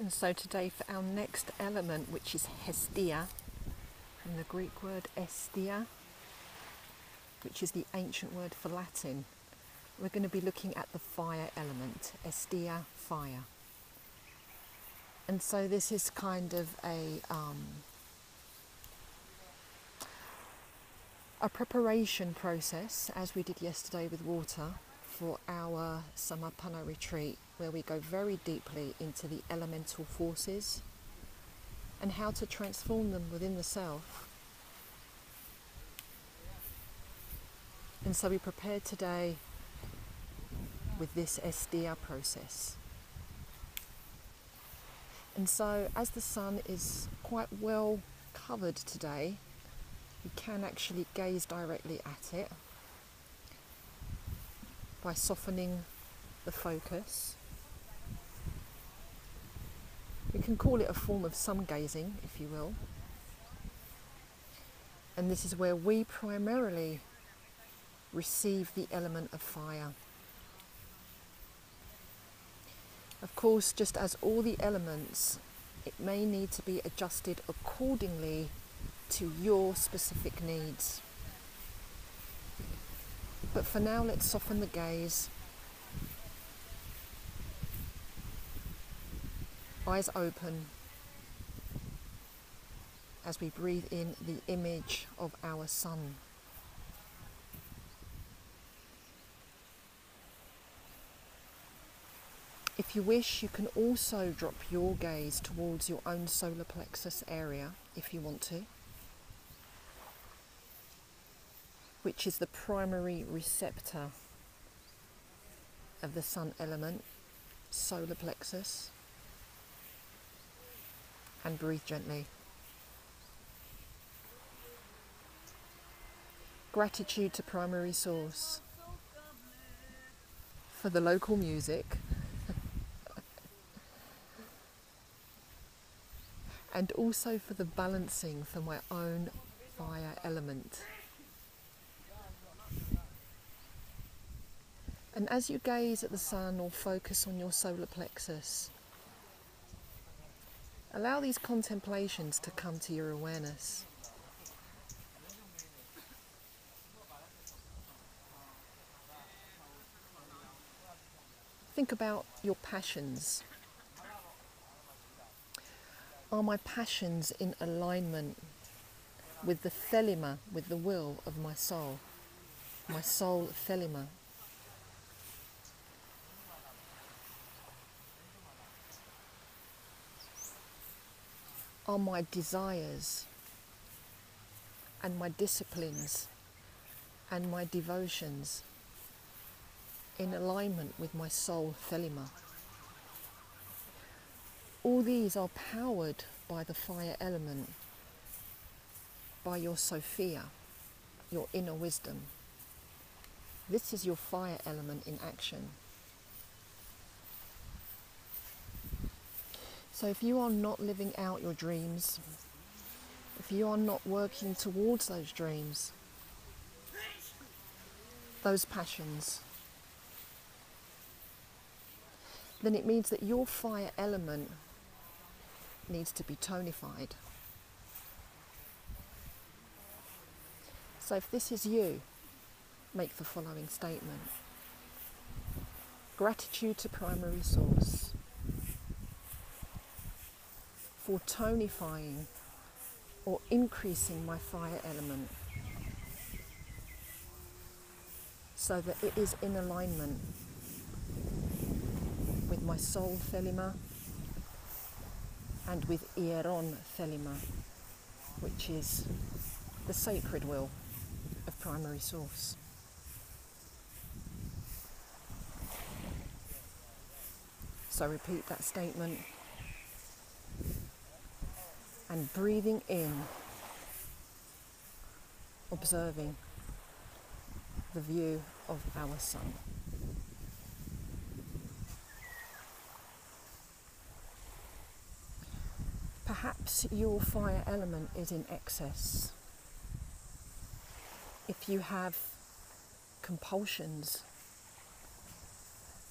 And so today for our next element, which is Hestia, from the Greek word Hestia, which is the ancient word for Latin, we're going to be looking at the fire element, Hestia, fire. And so this is kind of a preparation process, as we did yesterday with water, for our Samapana retreat, where we go very deeply into the elemental forces and how to transform them within the self. And so we prepared today with this Hestia process. And so as the sun is quite well covered today, you can actually gaze directly at it by softening the focus. We can call it a form of sun gazing, if you will. And this is where we primarily receive the element of fire. Of course, just as all the elements, it may need to be adjusted accordingly to your specific needs. But for now, let's soften the gaze. Eyes open as we breathe in the image of our sun. If you wish, you can also drop your gaze towards your own solar plexus area, if you want to, which is the primary receptor of the sun element, solar plexus, and breathe gently. Gratitude to primary source for the local music and also for the balancing for my own fire element. And as you gaze at the sun or focus on your solar plexus, allow these contemplations to come to your awareness. Think about your passions. Are my passions in alignment with the thelema, with the will of my soul thelema? Are my desires and my disciplines and my devotions in alignment with my soul thelema? All these are powered by the fire element, by your Sophia, your inner wisdom. This is your fire element in action. So if you are not living out your dreams, if you are not working towards those dreams, those passions, then it means that your fire element needs to be tonified. So if this is you, make the following statement. Gratitude to primary source for tonifying or increasing my fire element so that it is in alignment with my soul thelema and with Ieron thelema, which is the sacred will of primary source. So repeat that statement and breathing in, observing the view of our sun. Perhaps your fire element is in excess. If you have compulsions,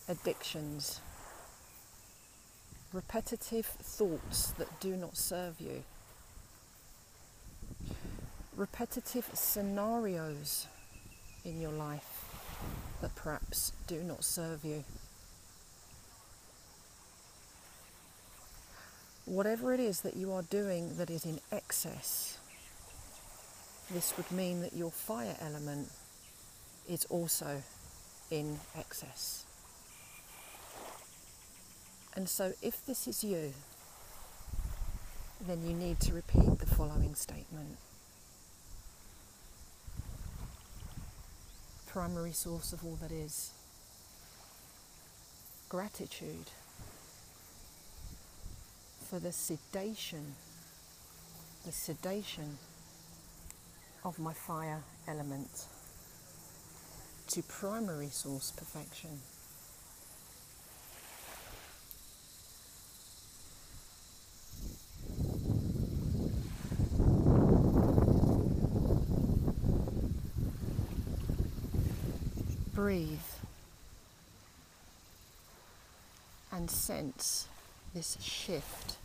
addictions, repetitive thoughts that do not serve you, repetitive scenarios in your life that perhaps do not serve you. Whatever it is that you are doing that is in excess, this would mean that your fire element is also in excess. And so if this is you, then you need to repeat the following statement. Primary source of all that is. Gratitude for the sedation of my fire element to primary source perfection. Breathe and sense this shift,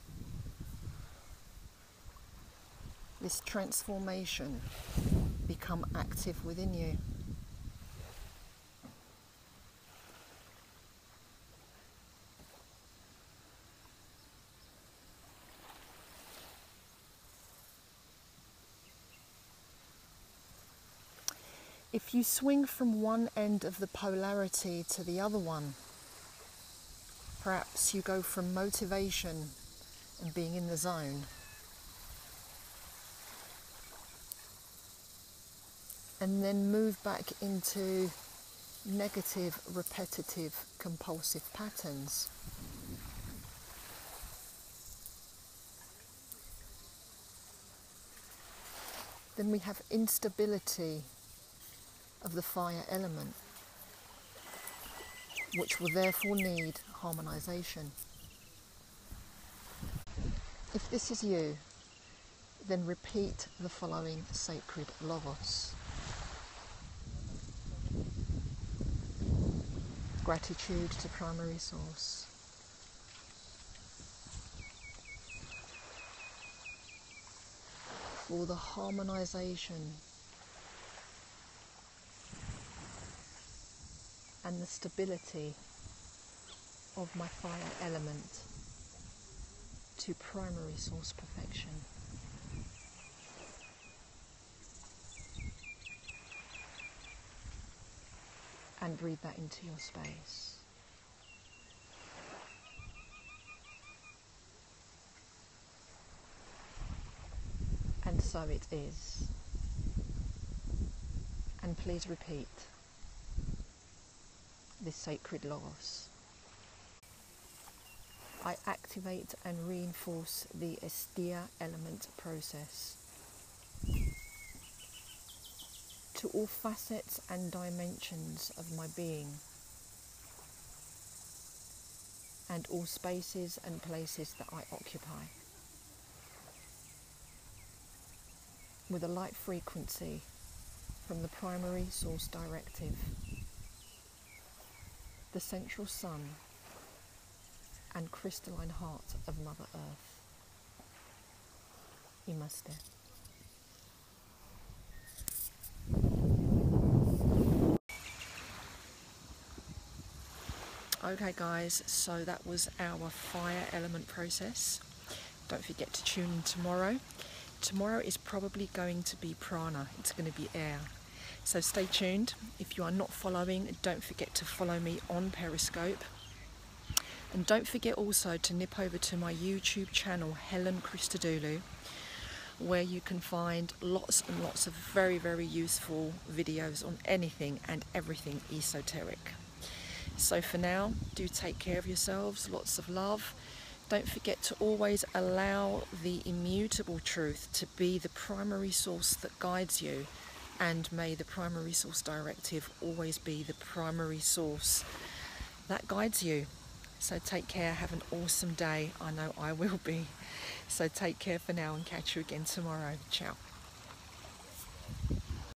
this transformation become active within you. If you swing from one end of the polarity to the other one, perhaps you go from motivation and being in the zone and then move back into negative, repetitive, compulsive patterns. Then we have instability of the fire element, which will therefore need harmonization. If this is you, then repeat the following sacred logos. Gratitude to primary source. For the harmonization and the stability of my fire element to primary source perfection. And breathe that into your space. And so it is. And please repeat this sacred logos. I activate and reinforce the Hestia element process to all facets and dimensions of my being and all spaces and places that I occupy, with a light frequency from the primary source directive, the central sun and crystalline heart of Mother Earth. Namaste. Okay guys, so that was our fire element process. Don't forget to tune in tomorrow. Tomorrow is probably going to be prana, it's going to be air. So stay tuned. If you are not following, don't forget to follow me on Periscope. And don't forget also to nip over to my YouTube channel, Helen Christodoulou, where you can find lots and lots of very, very useful videos on anything and everything esoteric. So for now, do take care of yourselves, lots of love. Don't forget to always allow the immutable truth to be the primary source that guides you, and may the primary source directive always be the primary source that guides you. So take care, have an awesome day. I know I will be. So take care for now and catch you again tomorrow. Ciao.